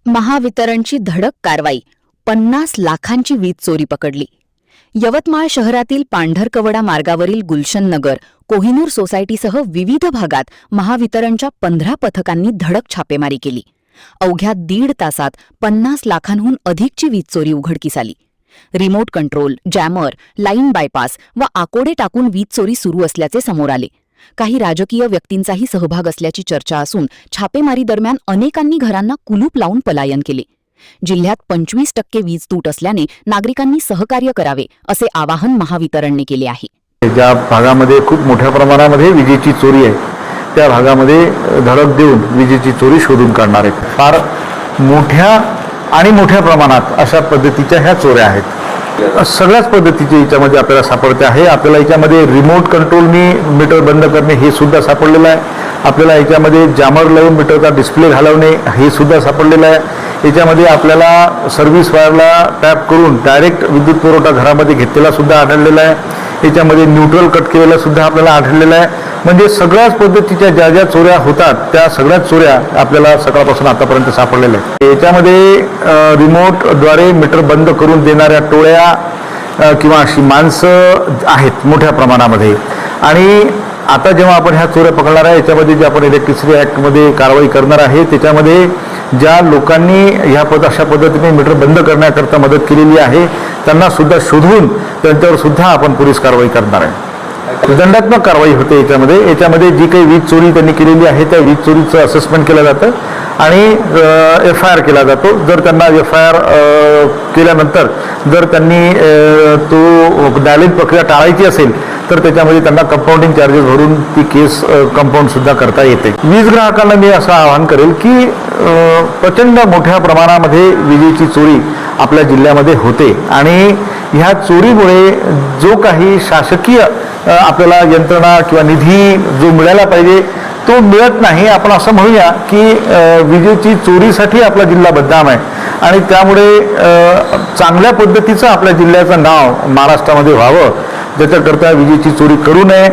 महावितरणची धडक कारवाई, 50 लाखांची वीज चोरी पकडली. यवतमाळ शहरातील पांढरकवडा मार्गावरील गुलशन नगर, कोहिनूर सोसायटीसह विविध भागात महावितरणच्या 15 पथकांनी धडक छापेमारी केली. अवघ्या 1.5 तासात 50 लाखांहून अधिकची वीज चोरी उघडकीस आली. Remote control, jammer, line bypass व आकोडे टाकून वीज चोरी सुरू असल्याचे समोर आले. काही राजकीय व्यक्तींचाही सहभाग असल्याची चर्चा असून छापेमारी दरम्यान अनेकांनी घरांना कुलूप लावून पलायन केले. जिल्ह्यात 25% वीज तूट असल्याने नागरिकांनी सहकार्य करावे असे आवाहन महावितरणने केले आहे. ज्या भागामध्ये खूप मोठ्या प्रमाणामध्ये विजेची चोरी आहे त्या भागामध्ये धडक देऊन विजेची चोरी शोधून काढणार आहेत. फार मोठ्या प्रमाणात अशा पद्धतीच्या ह्या चोऱ्या आहेत. सगळ्याच पद्धतीचे याच्यामध्ये आपल्याला सापडते आहे. आपल्याला याच्यामध्ये रिमोट कंट्रोलनी मीटर बंद करणे हे सुद्धा सापडलेलं आहे. आपल्याला याच्यामध्ये जॅमर लावून मीटरचा डिस्प्ले घालवणे हे सुद्धा सापडलेलं आहे. याच्यामध्ये आपल्याला सर्व्हिस वायरला टॅप करून डायरेक्ट विद्युत पुरवठा घरामध्ये घेतलेला सुद्धा आढळलेला आहे. याच्यामध्ये न्यूट्रल कट केलेला सुद्धा आपल्याला आढळलेला आहे. म्हणजे सगळ्याच पद्धतीच्या ज्या ज्या चोऱ्या होतात त्या सगळ्याच चोऱ्या आपल्याला सकाळपासून आतापर्यंत सापडलेल्या आहेत. याच्यामध्ये रिमोटद्वारे मीटर बंद करून देणाऱ्या टोळ्या किंवा अशी माणसं आहेत मोठ्या प्रमाणामध्ये. आणि आता जेव्हा आपण ह्या चोऱ्या पकडणार आहे याच्यामध्ये जे आपण इलेक्ट्रिसिटी ॲक्टमध्ये कारवाई करणार आहे त्याच्यामध्ये ज्या लोकांनी अशा पद्धतीने मीटर बंद करण्याकरता मदत केलेली आहे त्यांना सुद्धा शोधून त्यांच्यावर सुद्धा आपण पोलीस कारवाई करणार आहे. दंडात्मक कारवाई होते. याच्यामध्ये जी काही वीज चोरी त्यांनी केलेली आहे त्या वीज चोरीचं असेसमेंट केलं जातं आणि FIR केला जातो. जर त्यांना FIR केल्यानंतर जर त्यांनी तो डायलिंग प्रक्रिया टाळायची असेल तर त्याच्यामध्ये त्यांना कंपाऊंडिंग चार्जेस भरून ती केस कंपाऊंड सुद्धा करता येते. वीज ग्राहकांना मी असं आवाहन करेल की प्रचंड मोठ्या प्रमाणामध्ये विजेची चोरी आपल्या जिल्ह्यामध्ये होते आणि ह्या चोरीमुळे जो काही शासकीय आपल्याला यंत्रणा किंवा निधी जो मिळायला पाहिजे तो मिळत नाही. आपण असं म्हणूया की विजेची चोरीसाठी आपला जिल्हा बदनाम आहे आणि त्यामुळे चांगल्या पद्धतीचं आपल्या जिल्ह्याचं नाव महाराष्ट्रामध्ये व्हावं ज्याच्याकरता विजेची चोरी करू नये.